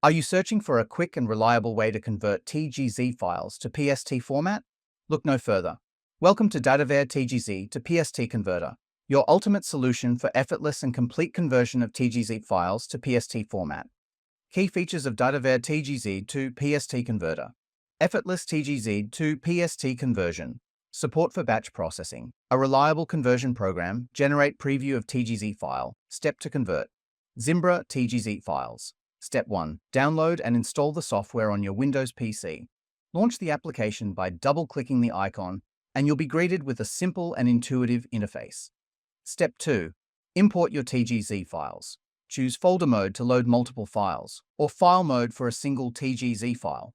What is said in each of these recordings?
Are you searching for a quick and reliable way to convert TGZ files to PST format? Look no further. Welcome to DataVare TGZ to PST Converter, your ultimate solution for effortless and complete conversion of TGZ files to PST format. Key features of DataVare TGZ to PST Converter. Effortless TGZ to PST conversion. Support for batch processing. A reliable conversion program. Generate preview of TGZ file. Step to convert. Zimbra TGZ files. Step 1. Download and install the software on your Windows PC. Launch the application by double-clicking the icon, and you'll be greeted with a simple and intuitive interface. Step 2. Import your TGZ files. Choose folder mode to load multiple files, or file mode for a single TGZ file.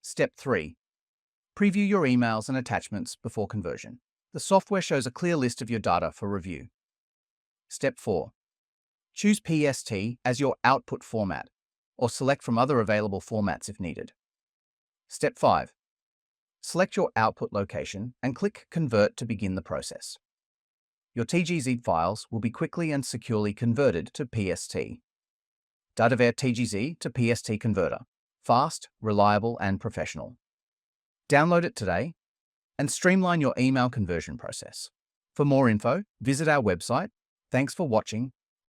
Step 3. Preview your emails and attachments before conversion. The software shows a clear list of your data for review. Step 4. Choose PST as your output format, or select from other available formats if needed. Step 5. Select your output location and click Convert to begin the process. Your TGZ files will be quickly and securely converted to PST. DataVare TGZ to PST Converter. Fast, reliable, and professional. Download it today and streamline your email conversion process. For more info, visit our website. Thanks for watching